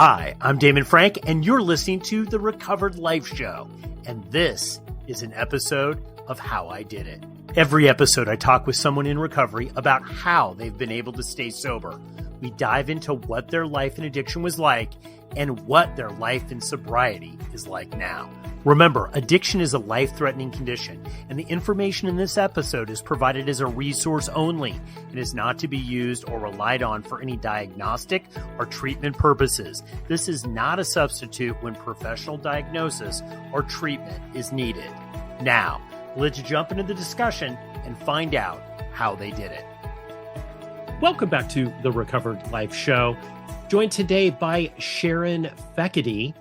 Hi, I'm Damon Frank, and you're listening to The Recovered Life Show, and this is an episode of How I Did It. Every episode, I talk with someone in recovery about how they've been able to stay sober. We dive into what their life in addiction was like and what their life in sobriety is like now. Remember, addiction is a life-threatening condition, and the information in this episode is provided as a resource only and is not to be used or relied on for any diagnostic or treatment purposes. This is not a substitute when professional diagnosis or treatment is needed. Now, let's jump into the discussion and find out how they did it. Welcome back to the Recovered Life Show. Joined today by Sharon Fekete.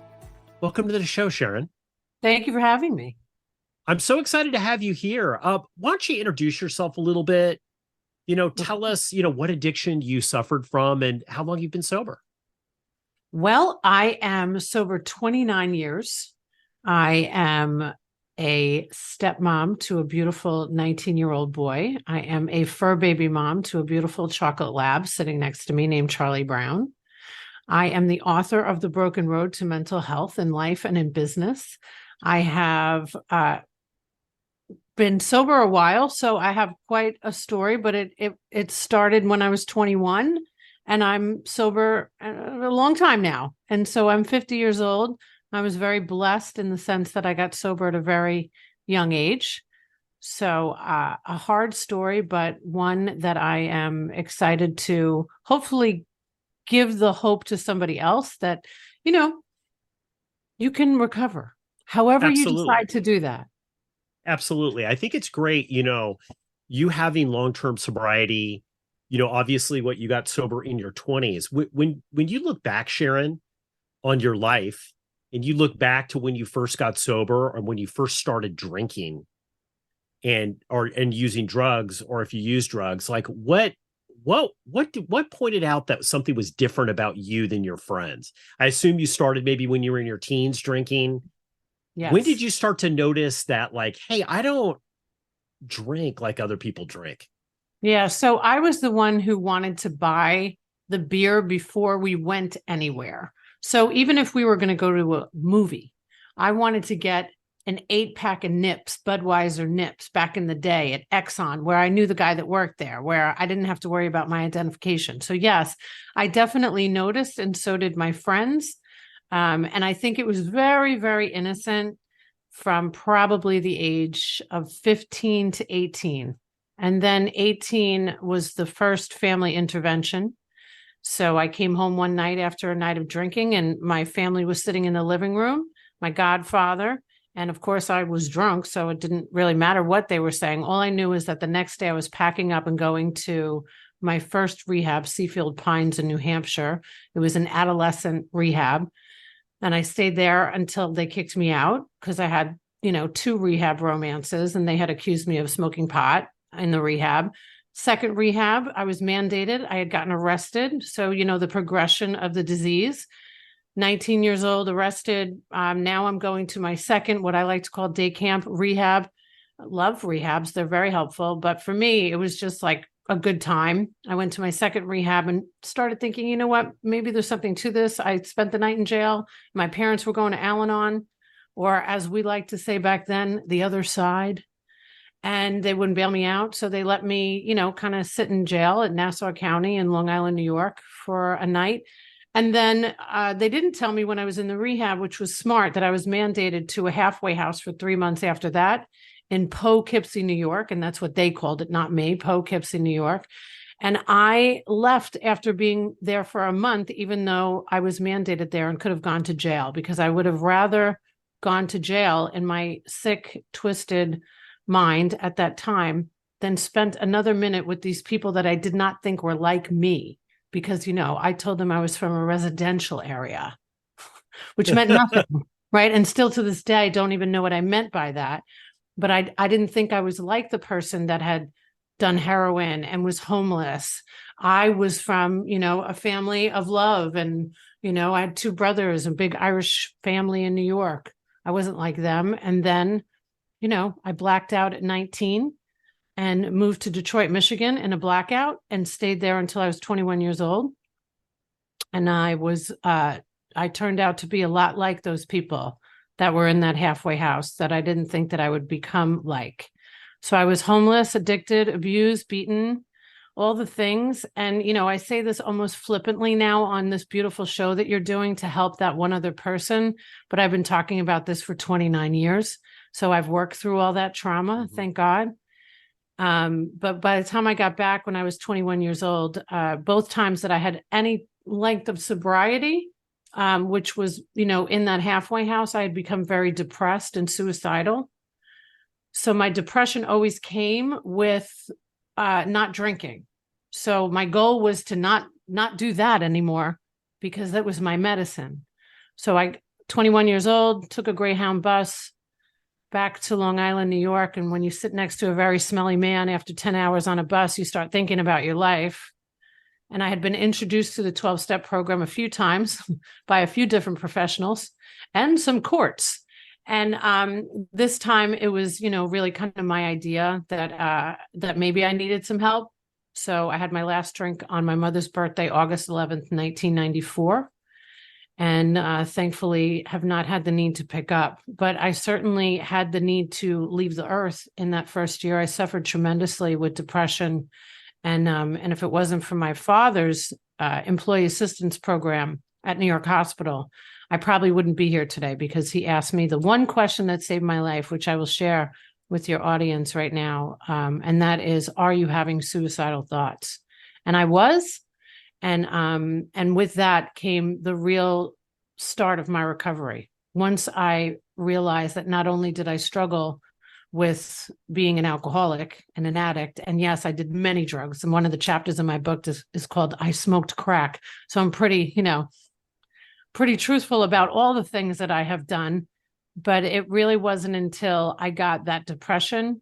Welcome to the show, Sharon. Thank you for having me. I'm so excited to have you here. Why don't you introduce yourself a little bit? Tell us, what addiction you suffered from and how long you've been sober. Well, I am sober 29 years. I am a stepmom to a beautiful 19-year-old boy. I am a fur baby mom to a beautiful chocolate lab sitting next to me named Charlie Brown. I am the author of The Broken Road to Mental Health in Life and in Business. I have been sober a while, so I have quite a story, but it started when I was 21, and I'm sober a long time now. And so I'm 50 years old. I was very blessed in the sense that I got sober at a very young age. So a hard story, but one that I am excited to hopefully give the hope to somebody else that, you can recover. However Absolutely. You decide to do that. Absolutely. I think it's great, you having long-term sobriety, obviously what you got sober in your 20s. When you look back, Sharon, on your life, and you look back to when you first got sober or when you first started drinking and using drugs, or if you use drugs, like what pointed out that something was different about you than your friends? I assume you started maybe when you were in your teens drinking. Yes. When did you start to notice that, like, hey, I don't drink like other people drink? Yeah. So I was the one who wanted to buy the beer before we went anywhere. So even if we were going to go to a movie, I wanted to get an 8-pack of Nips, Budweiser Nips, back in the day at Exxon, where I knew the guy that worked there, where I didn't have to worry about my identification. So yes, I definitely noticed, and so did my friends. And I think it was very, very innocent from probably the age of 15 to 18. And then 18 was the first family intervention. So I came home one night after a night of drinking, and my family was sitting in the living room, my godfather. And of course, I was drunk, so it didn't really matter what they were saying. All I knew is that the next day I was packing up and going to my first rehab, Seafield Pines in New Hampshire. It was an adolescent rehab. And I stayed there until they kicked me out because I had, 2 rehab romances, and they had accused me of smoking pot in the rehab. Second rehab, I was mandated. I had gotten arrested. So, the progression of the disease. 19 years old, arrested. Now I'm going to my second, what I like to call day camp rehab. I love rehabs. They're very helpful. But for me, it was just like a good time. I went to my second rehab and started thinking, you know what, maybe there's something to this. I spent the night in jail. My parents were going to Al-Anon, or as we like to say back then, the other side. And they wouldn't bail me out. So they let me, kind of sit in jail at Nassau County in Long Island, New York for a night. And then they didn't tell me when I was in the rehab, which was smart, that I was mandated to a halfway house for 3 months after that in Poughkeepsie, New York. And that's what they called it, not me, Poughkeepsie, New York. And I left after being there for a month, even though I was mandated there and could have gone to jail, because I would have rather gone to jail in my sick, twisted mind at that time than spent another minute with these people that I did not think were like me. Because, I told them I was from a residential area, which meant nothing, right? And still to this day, I don't even know what I meant by that. But I didn't think I was like the person that had done heroin and was homeless. I was from, a family of love. And, I had 2 brothers, a big Irish family in New York. I wasn't like them. And then, I blacked out at 19. And moved to Detroit, Michigan in a blackout and stayed there until I was 21 years old. And I was I turned out to be a lot like those people that were in that halfway house that I didn't think that I would become like. So I was homeless, addicted, abused, beaten, all the things. And, I say this almost flippantly now on this beautiful show that you're doing to help that one other person. But I've been talking about this for 29 years. So I've worked through all that trauma, thank God. But by the time I got back when I was 21 years old, both times that I had any length of sobriety, which was, in that halfway house, I had become very depressed and suicidal. So my depression always came with not drinking. So my goal was to not do that anymore because that was my medicine. So 21 years old, took a Greyhound bus back to Long Island, New York. And when you sit next to a very smelly man after 10 hours on a bus, you start thinking about your life. And I had been introduced to the 12-step program a few times by a few different professionals and some courts. And this time it was, really kind of my idea that maybe I needed some help. So I had my last drink on my mother's birthday, August 11th, 1994. And thankfully have not had the need to pick up. But I certainly had the need to leave the earth in that first year. I suffered tremendously with depression. And if it wasn't for my father's employee assistance program at New York Hospital, I probably wouldn't be here today because he asked me the one question that saved my life, which I will share with your audience right now. And that is, are you having suicidal thoughts? And I was. And with that came the real start of my recovery. Once I realized that not only did I struggle with being an alcoholic and an addict, and yes, I did many drugs. And one of the chapters in my book is called I Smoked Crack. So I'm pretty truthful about all the things that I have done. But it really wasn't until I got that depression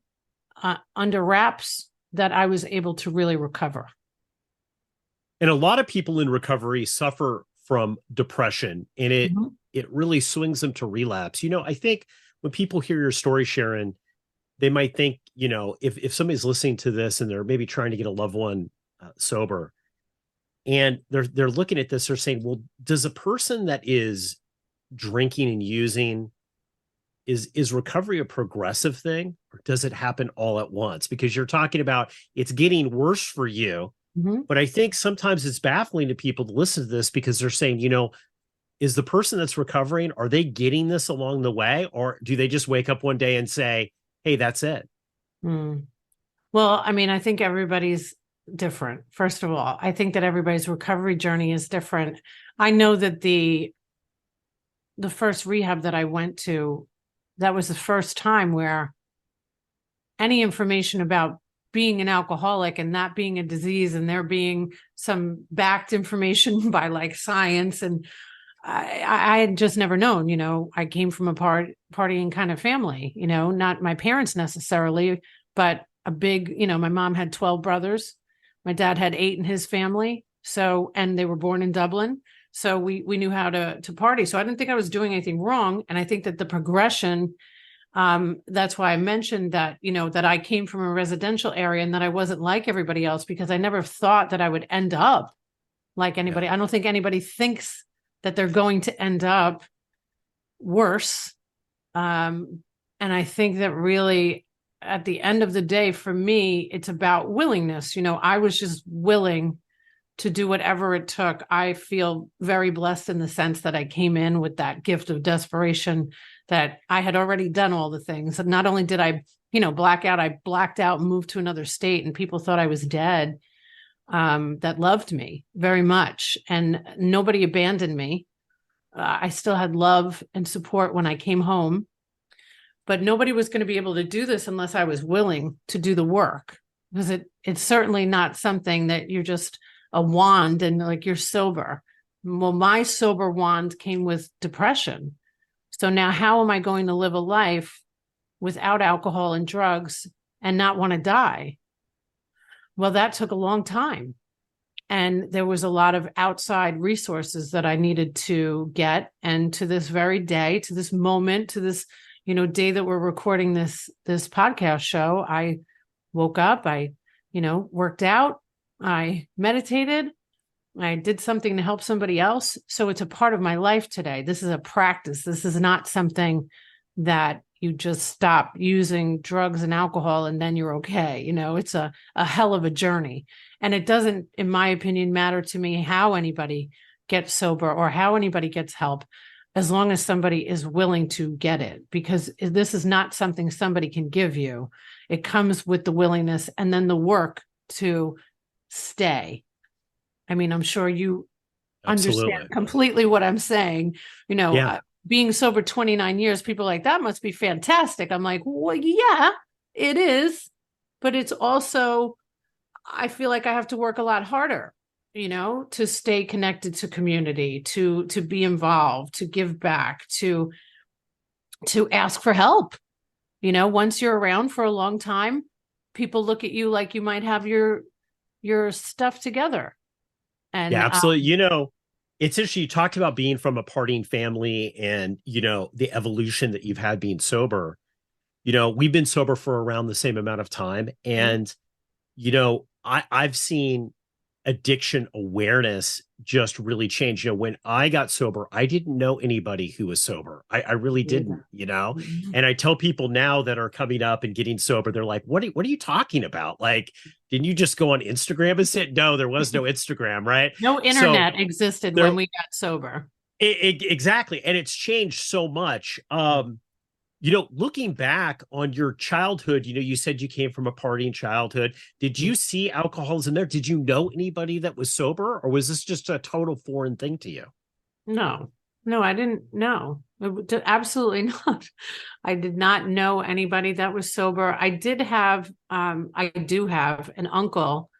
under wraps that I was able to really recover. And a lot of people in recovery suffer from depression, and it really swings them to relapse. I think when people hear your story, Sharon, they might think, if somebody's listening to this and they're maybe trying to get a loved one sober, and they're looking at this, they're saying, well, does a person that is drinking and using, is recovery a progressive thing, or does it happen all at once? Because you're talking about it's getting worse for you. But I think sometimes it's baffling to people to listen to this because they're saying, is the person that's recovering, are they getting this along the way? Or do they just wake up one day and say, hey, that's it? Well, I think everybody's different. First of all, I think that everybody's recovery journey is different. I know that the first rehab that I went to, that was the first time where any information about being an alcoholic and that being a disease and there being some backed information by like science. And I had just never known, I came from a partying kind of family, not my parents necessarily, but a big, my mom had 12 brothers. My dad had 8 in his family. So, and they were born in Dublin. So we knew how to party. So I didn't think I was doing anything wrong. And I think that the progression, that's why I mentioned that, that I came from a residential area and that I wasn't like everybody else because I never thought that I would end up like anybody. Yeah. I don't think anybody thinks that they're going to end up worse. And I think that really at the end of the day, for me, it's about willingness. I was just willing to do whatever it took. I feel very blessed in the sense that I came in with that gift of desperation, that I had already done all the things. And not only did I, black out, I blacked out and moved to another state and people thought I was dead, that loved me very much. And nobody abandoned me. I still had love and support when I came home, but nobody was going to be able to do this unless I was willing to do the work, because it's certainly not something that you're just a wand and like you're sober. Well, my sober wand came with depression. So now how am I going to live a life without alcohol and drugs and not want to die? Well, that took a long time. And there was a lot of outside resources that I needed to get. And to this very day, to this moment, to this, day that we're recording this podcast show, I woke up, I, worked out, I meditated, I did something to help somebody else. So it's a part of my life today. This is a practice. This is not something that you just stop using drugs and alcohol and then you're okay. It's a hell of a journey. And it doesn't, in my opinion, matter to me how anybody gets sober or how anybody gets help, as long as somebody is willing to get it, because this is not something somebody can give you. It comes with the willingness and then the work to stay. I mean, I'm sure you Absolutely. understand completely what I'm saying. Yeah. Being sober 29 years, people are like, that must be fantastic. I'm like, well, yeah, it is. But it's also, I feel like I have to work a lot harder, to stay connected to community, to be involved, to give back, to ask for help. Once you're around for a long time, people look at you like you might have your stuff together. And Yeah, absolutely. It's interesting. You talked about being from a partying family and, the evolution that you've had being sober. We've been sober for around the same amount of time. And, I've seen addiction awareness just really change. When I got sober, I didn't know anybody who was sober. I really didn't, mm-hmm. And I tell people now that are coming up and getting sober, they're like, what are you talking about? Like, didn't you just go on Instagram and sit? No, there was no Instagram, right? No internet existed when we got sober. Exactly. And it's changed so much. Looking back on your childhood, you said you came from a partying childhood. Did you see alcoholism there? Did you know anybody that was sober, or was this just a total foreign thing to you? No, I didn't know. Absolutely not. I did not know anybody that was sober. I do have an uncle.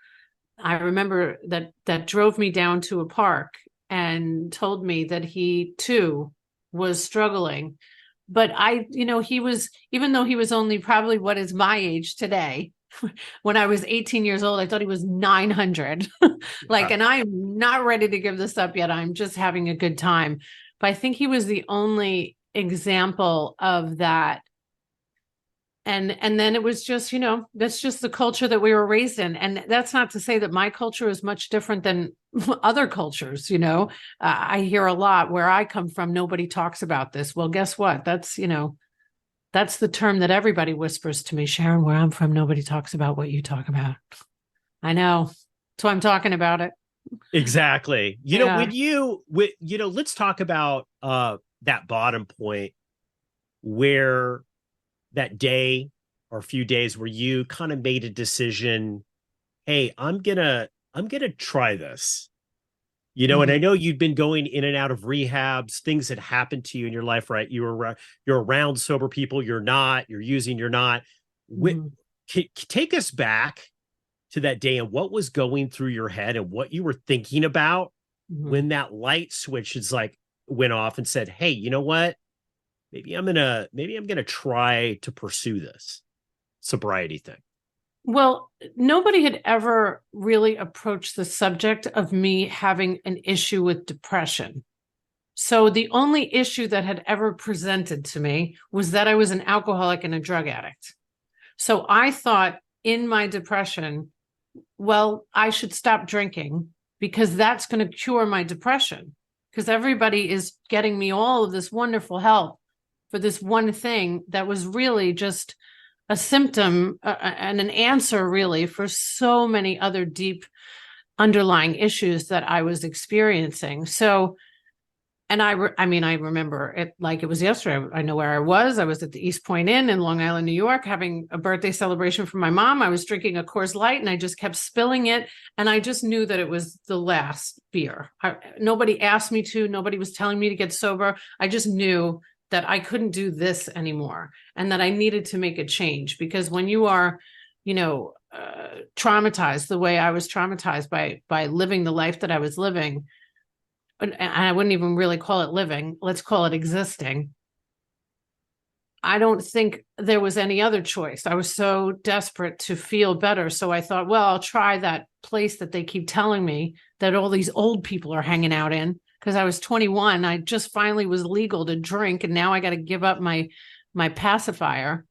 I remember that drove me down to a park and told me that he too was struggling. But he was, even though he was only probably what is my age today, when I was 18 years old, I thought he was 900. And I'm not ready to give this up yet. I'm just having a good time. But I think he was the only example of that. And then it was just, that's just the culture that we were raised in. And that's not to say that my culture is much different than other cultures. I hear a lot where I come from, nobody talks about this. Well, guess what? That's the term that everybody whispers to me. Sharon, where I'm from, nobody talks about what you talk about. I know. That's why I'm talking about it. Exactly. Let's talk about that bottom point where that day or a few days where you kind of made a decision, hey, I'm gonna try this. And I know you'd been going in and out of rehabs, things had happened to you in your life, right? You're around sober people, you're not, you're using, you're not. Take us back to that day and what was going through your head and what you were thinking about when that light switch went off and said, hey, you know what? Maybe I'm gonna try to pursue this sobriety thing. Well, nobody had ever really approached the subject of me having an issue with depression. So the only issue that had ever presented to me was that I was an alcoholic and a drug addict. So I thought in my depression, well, I should stop drinking because that's going to cure my depression, because everybody is getting me all of this wonderful help for this one thing that was really just a symptom and an answer really for so many other deep underlying issues that I was experiencing. So, and I remember it like it was yesterday. I know where I was. I was at the East Point Inn in Long Island, New York, having a birthday celebration for my mom. I was drinking a Coors Light and I just kept spilling it. And I just knew that it was the last beer. Nobody asked me to, nobody was telling me to get sober. I just knew that I couldn't do this anymore and that I needed to make a change, because when you are, traumatized the way I was traumatized by living the life that I was living, and I wouldn't even really call it living, let's call it existing. I don't think there was any other choice. I was so desperate to feel better. So I thought, well, I'll try that place that they keep telling me that all these old people are hanging out in. Because I was 21, I just finally was legal to drink, and now I got to give up my pacifier,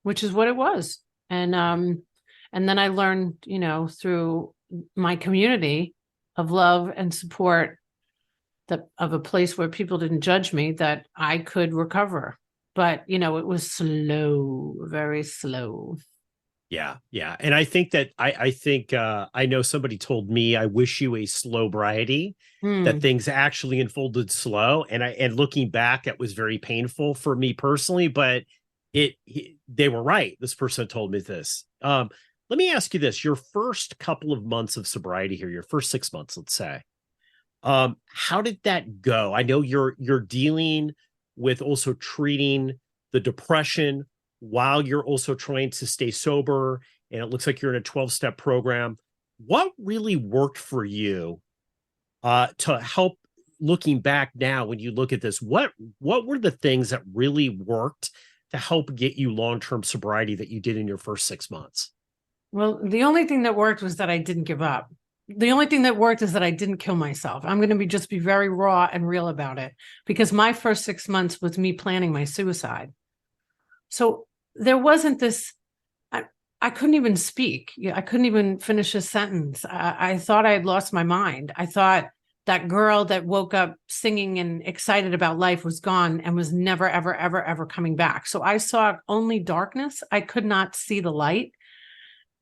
which is what it was. And then I learned, through my community, of love and support, of a place where people didn't judge me, that I could recover. But, it was slow, very slow. Yeah, yeah. And I think that I know somebody told me, I wish you a slow sobriety, that Hmm. things actually unfolded slow. And looking back, it was very painful for me personally, but they were right. This person told me this. Let me ask you this: your first couple of months of sobriety here, your first 6 months, let's say, how did that go? I know you're dealing with also treating the depression while you're also trying to stay sober, and it looks like you're in a 12-step program. What really worked for you to help, looking back now when you look at this? What were the things that really worked to help get you long-term sobriety that you did in your first 6 months? Well, the only thing that worked was that I didn't give up. The only thing that worked is that I didn't kill myself. I'm going to just be very raw and real about it, because my first 6 months was me planning my suicide. So there wasn't this, I couldn't even speak. I couldn't even finish a sentence. I thought I had lost my mind. I thought that girl that woke up singing and excited about life was gone and was never, ever, ever, ever coming back. So I saw only darkness. I could not see the light.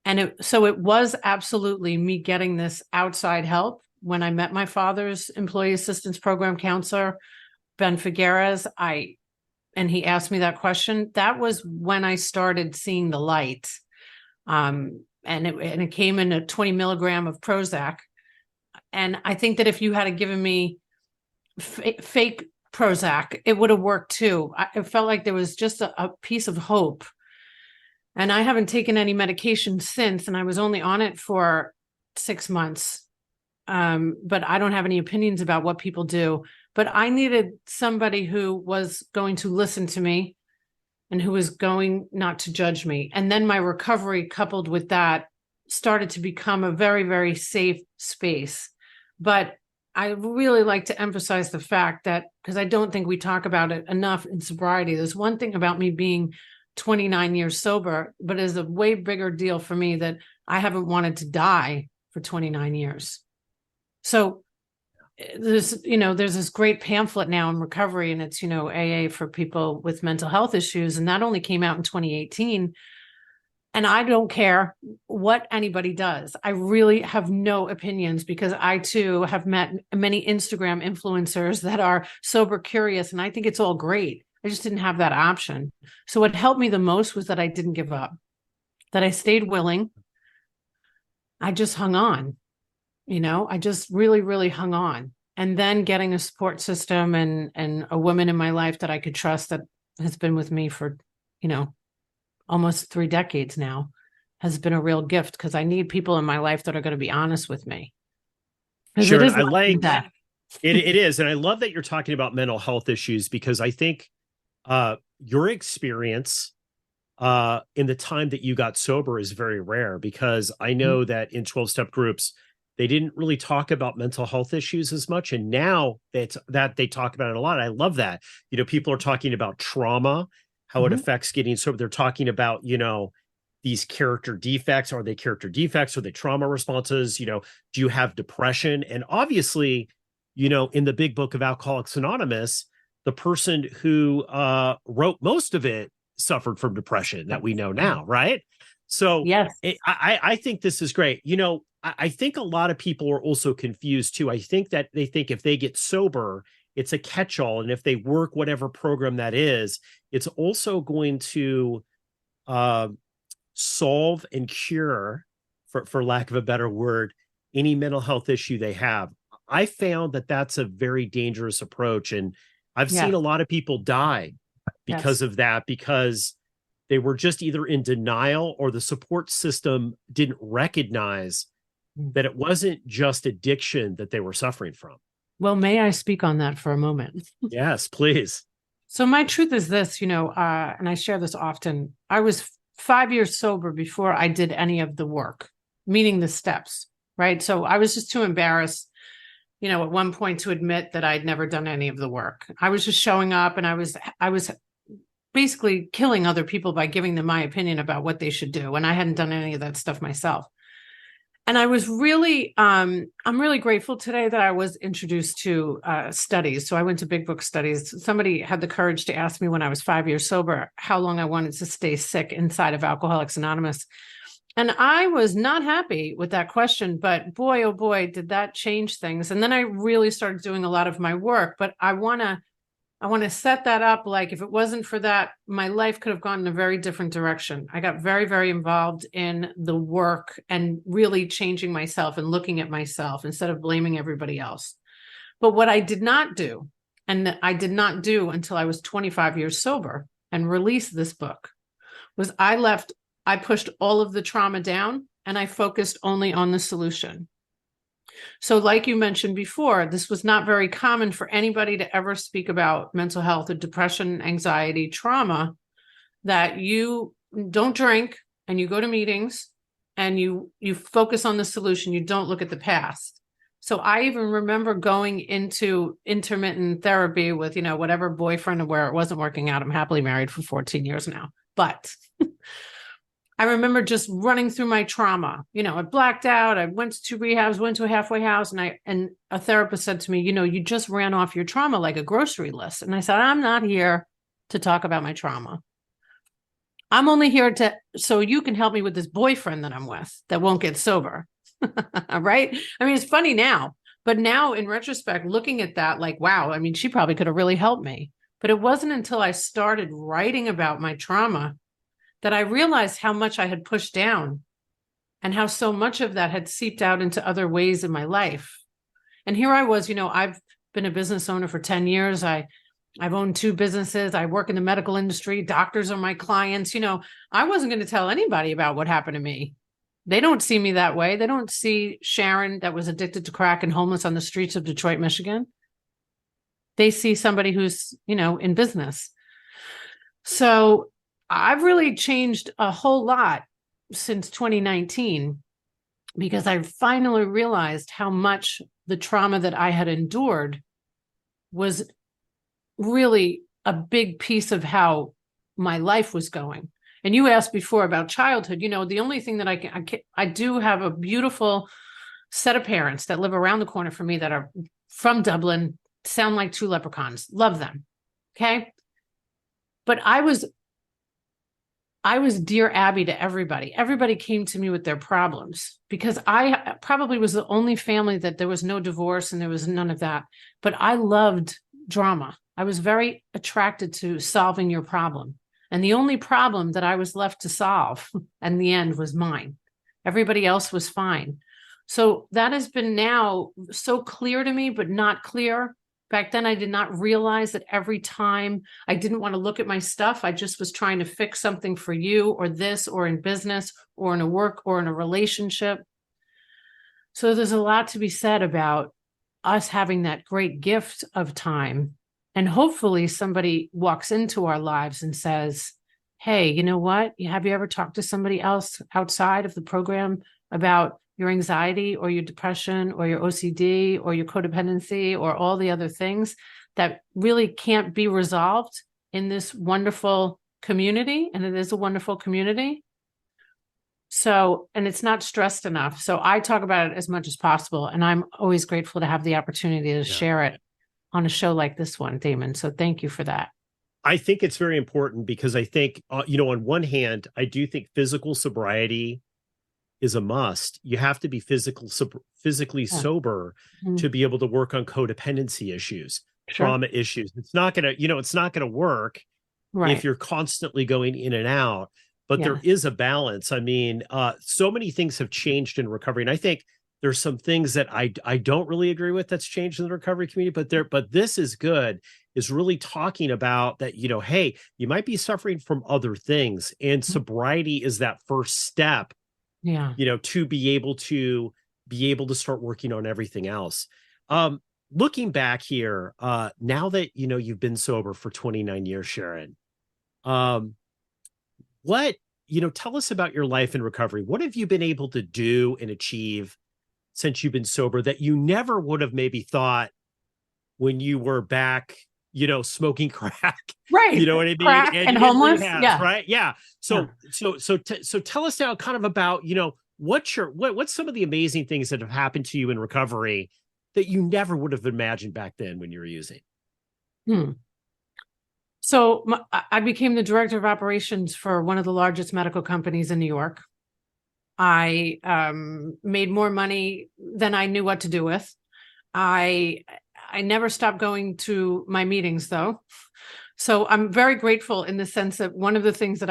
And so it was absolutely me getting this outside help. When I met my father's employee assistance program counselor, Ben Figueres, and he asked me that question. That was when I started seeing the light. And it came in a 20 milligram of Prozac. And I think that if you had given me fake Prozac, it would have worked too. It felt like there was just a piece of hope. And I haven't taken any medication since, and I was only on it for 6 months. But I don't have any opinions about what people do. But I needed somebody who was going to listen to me and who was going not to judge me. And then my recovery, coupled with that, started to become a very, very safe space. But I really like to emphasize the fact that, because I don't think we talk about it enough in sobriety, there's one thing about me being 29 years sober, but it's a way bigger deal for me that I haven't wanted to die for 29 years. So there's this great pamphlet now in recovery, and it's, AA for people with mental health issues. And that only came out in 2018. And I don't care what anybody does. I really have no opinions, because I too have met many Instagram influencers that are sober curious. And I think it's all great. I just didn't have that option. So what helped me the most was that I didn't give up, that I stayed willing. I just hung on. I just really, really hung on. And then getting a support system and a woman in my life that I could trust, that has been with me for, almost 3 decades now, has been a real gift, because I need people in my life that are going to be honest with me. Because it Sharon, is I like that. it is. And I love that you're talking about mental health issues, because I think your experience in the time that you got sober is very rare, because I know that in 12-step groups, they didn't really talk about mental health issues as much. And now that they talk about it a lot. I love that. People are talking about trauma, how it affects getting sober. They're talking about, these character defects. Are they character defects? Are they trauma responses? Do you have depression? And obviously, in the big book of Alcoholics Anonymous, the person who wrote most of it suffered from depression, that we know now, right? So Yes. I think this is great. I think a lot of people are also confused too. I think that they think if they get sober, it's a catch-all. And if they work whatever program that is, it's also going to solve and cure, for lack of a better word, any mental health issue they have. I found that that's a very dangerous approach. And I've seen Yes. a lot of people die because of that, because they were just either in denial, or the support system didn't recognize that it wasn't just addiction that they were suffering from. Well, may I speak on that for a moment? Yes, please. So my truth is this, and I share this often. I was 5 years sober before I did any of the work, meaning the steps, right? So I was just too embarrassed, at one point, to admit that I'd never done any of the work. I was just showing up, and I was basically killing other people by giving them my opinion about what they should do. And I hadn't done any of that stuff myself. And I was really, I'm really grateful today that I was introduced to studies. So I went to Big Book studies. Somebody had the courage to ask me when I was 5 years sober how long I wanted to stay sick inside of Alcoholics Anonymous. And I was not happy with that question, but boy, oh boy, did that change things. And then I really started doing a lot of my work, but I want to set that up. Like if it wasn't for that, my life could have gone in a very different direction. I got very, very involved in the work and really changing myself and looking at myself instead of blaming everybody else. But what I did not do, and I did not do until I was 25 years sober and released this book, was I pushed all of the trauma down and I focused only on the solution. So like you mentioned before, this was not very common for anybody to ever speak about mental health or depression, anxiety, trauma, that you don't drink and you go to meetings and you focus on the solution. You don't look at the past. So I even remember going into intermittent therapy with, whatever boyfriend where it wasn't working out. I'm happily married for 14 years now, but I remember just running through my trauma. I blacked out. I went to 2 rehabs, went to a halfway house, and a therapist said to me, you just ran off your trauma like a grocery list. And I said, I'm not here to talk about my trauma. I'm only here so you can help me with this boyfriend that I'm with that won't get sober. Right? I mean, it's funny now, but now in retrospect, looking at that, like, wow, I mean, she probably could have really helped me. But it wasn't until I started writing about my trauma that I realized how much I had pushed down and how so much of that had seeped out into other ways in my life. And here I was, I've been a business owner for 10 years. I've owned 2 businesses. I work in the medical industry. Doctors are my clients. I wasn't going to tell anybody about what happened to me. They don't see me that way. They don't see Sharon that was addicted to crack and homeless on the streets of Detroit, Michigan. They see somebody who's, in business. So I've really changed a whole lot since 2019 because I finally realized how much the trauma that I had endured was really a big piece of how my life was going. And you asked before about childhood. The only thing that I do have a beautiful set of parents that live around the corner from me that are from Dublin, sound like 2 leprechauns. Love them. Okay. But I was Dear Abby to everybody. Everybody came to me with their problems because I probably was the only family that there was no divorce and there was none of that. But I loved drama. I was very attracted to solving your problem. And the only problem that I was left to solve in the end was mine. Everybody else was fine. So that has been now so clear to me, but not clear. Back then, I did not realize that every time I didn't want to look at my stuff, I just was trying to fix something for you or this or in business or in a work or in a relationship. So there's a lot to be said about us having that great gift of time. And hopefully somebody walks into our lives and says, hey, you know what? Have you ever talked to somebody else outside of the program about your anxiety or your depression or your OCD or your codependency or all the other things that really can't be resolved in this wonderful community? And it is a wonderful community. So, and it's not stressed enough. So I talk about it as much as possible. And I'm always grateful to have the opportunity to share it on a show like this one, Damon. So thank you for that. I think it's very important because I think, on one hand, I do think physical sobriety is a must. You have to be physically sober to be able to work on codependency issues, trauma issues. It's not going to work if you're constantly going in and out, but there is a balance. I mean, so many things have changed in recovery. And I think there's some things that I don't really agree with that's changed in the recovery community, but this is good, is really talking about that, hey, you might be suffering from other things, and sobriety is that first step, to be able to start working on everything else. Looking back here, now that, you've been sober for 29 years, Sharon, tell us about your life in recovery. What have you been able to do and achieve since you've been sober that you never would have maybe thought when you were back, smoking crack, right? You know what I mean? Crack and homeless, rehabs, right? Yeah. So tell us now kind of about, what's some of the amazing things that have happened to you in recovery that you never would have imagined back then when you were using? Hmm. So I became the director of operations for one of the largest medical companies in New York. I made more money than I knew what to do with. I never stopped going to my meetings though. So I'm very grateful in the sense that one of the things that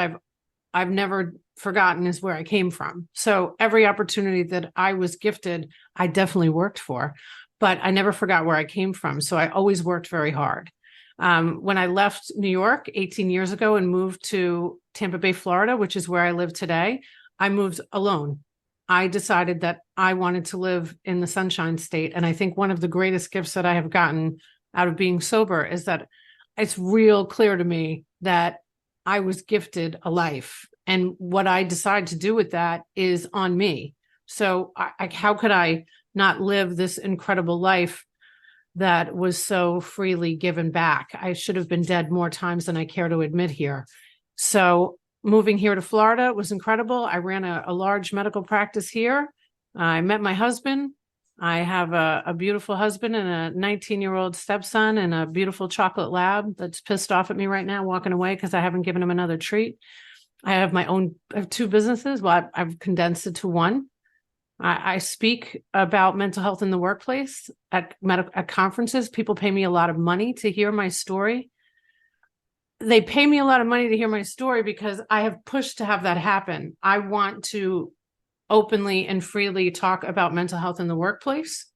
I've never forgotten is where I came from. So every opportunity that I was gifted, I definitely worked for, but I never forgot where I came from. So I always worked very hard. When I left New York 18 years ago and moved to Tampa Bay, Florida, which is where I live today, I moved alone. I decided that I wanted to live in the Sunshine State. And I think one of the greatest gifts that I have gotten out of being sober is that it's real clear to me that I was gifted a life. And what I decide to do with that is on me. So how could I not live this incredible life that was so freely given back? I should have been dead more times than I care to admit here. So moving here to Florida was incredible. I ran a large medical practice here. I met my husband. I have a beautiful husband and a 19-year-old stepson and a beautiful chocolate lab that's pissed off at me right now, walking away because I haven't given him another treat. I have two businesses. Well, I've condensed it to one. I speak about mental health in the workplace at conferences. People pay me a lot of money to hear my story. They pay me a lot of money to hear my story because I have pushed to have that happen. I want to openly and freely talk about mental health in the workplace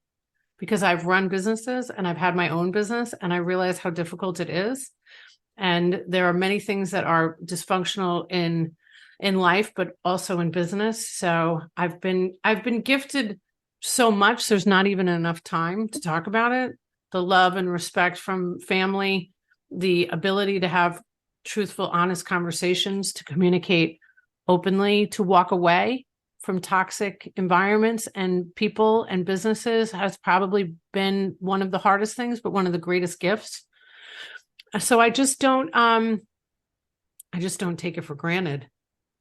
because I've run businesses and I've had my own business and I realize how difficult it is. And there are many things that are dysfunctional in life, but also in business. So I've been gifted so much. There's not even enough time to talk about it. The love and respect from family, the ability to have truthful, honest conversations, to communicate openly, to walk away from toxic environments and people and businesses has probably been one of the hardest things, but one of the greatest gifts. So I just don't take it for granted.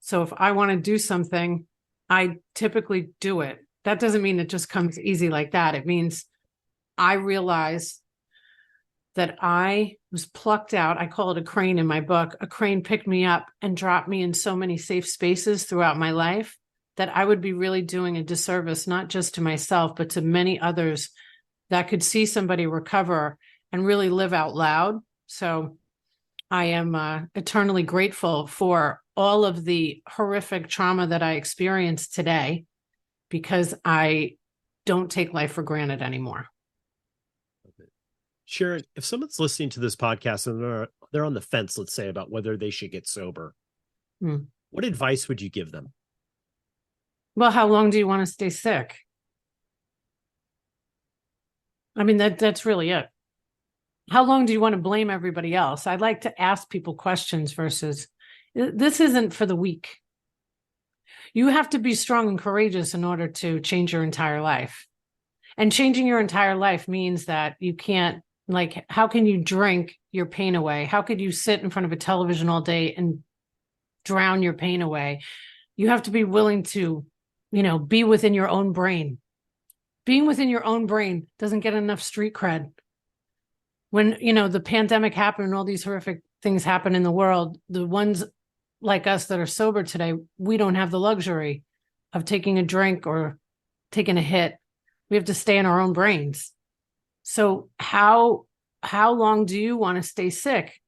So if I want to do something, I typically do it. That doesn't mean it just comes easy like that. It means I realize that I was plucked out. I call it a crane in my book. A crane picked me up and dropped me in so many safe spaces throughout my life that I would be really doing a disservice, not just to myself, but to many others that could see somebody recover and really live out loud. So I am eternally grateful for all of the horrific trauma that I experienced today because I don't take life for granted anymore. Sharon, if someone's listening to this podcast and they're on the fence, let's say, about whether they should get sober, what advice would you give them? Well, how long do you want to stay sick? I mean, that's really it. How long do you want to blame everybody else? I like to ask people questions versus this isn't for the weak. You have to be strong and courageous in order to change your entire life. And changing your entire life means that you can't, like, how can you drink your pain away? How could you sit in front of a television all day and drown your pain away? You have to be willing to, be within your own brain. Being within your own brain doesn't get enough street cred. When, the pandemic happened and all these horrific things happen in the world, the ones like us that are sober today, we don't have the luxury of taking a drink or taking a hit. We have to stay in our own brains. So how long do you want to stay sick?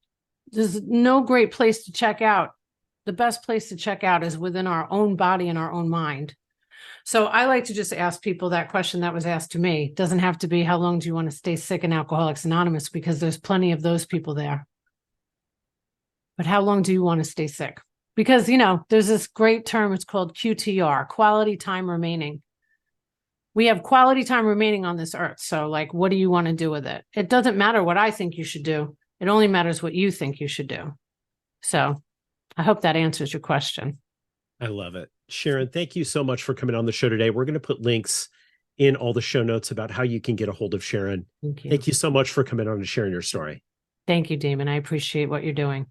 There's no great place to check out. The best place to check out is within our own body and our own mind. So I like to just ask people that question that was asked to me. It doesn't have to be how long do you want to stay sick in Alcoholics Anonymous, because there's plenty of those people there. But how long do you want to stay sick? Because, there's this great term, it's called QTR, quality time remaining. We have quality time remaining on this earth. So what do you want to do with it? It doesn't matter what I think you should do. It only matters what you think you should do. So I hope that answers your question. I love it. Sharon, thank you so much for coming on the show today. We're going to put links in all the show notes about how you can get a hold of Sharon. Thank you so much for coming on and sharing your story. Thank you, Damon. I appreciate what you're doing.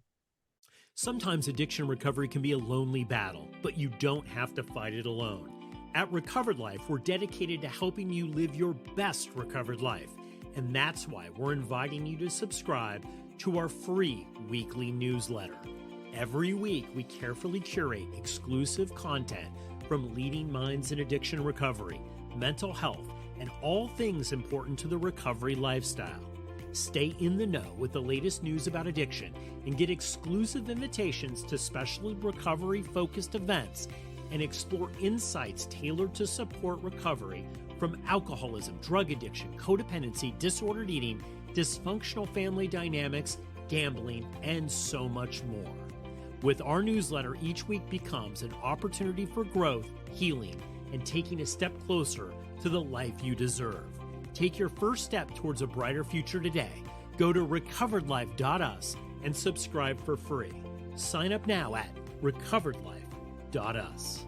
Sometimes addiction recovery can be a lonely battle, but you don't have to fight it alone. At Recovered Life, we're dedicated to helping you live your best recovered life. And that's why we're inviting you to subscribe to our free weekly newsletter. Every week, we carefully curate exclusive content from leading minds in addiction recovery, mental health, and all things important to the recovery lifestyle. Stay in the know with the latest news about addiction and get exclusive invitations to special recovery-focused events and explore insights tailored to support recovery from alcoholism, drug addiction, codependency, disordered eating, dysfunctional family dynamics, gambling, and so much more. With our newsletter, each week becomes an opportunity for growth, healing, and taking a step closer to the life you deserve. Take your first step towards a brighter future today. Go to recoveredlife.us and subscribe for free. Sign up now at recoveredlife.us.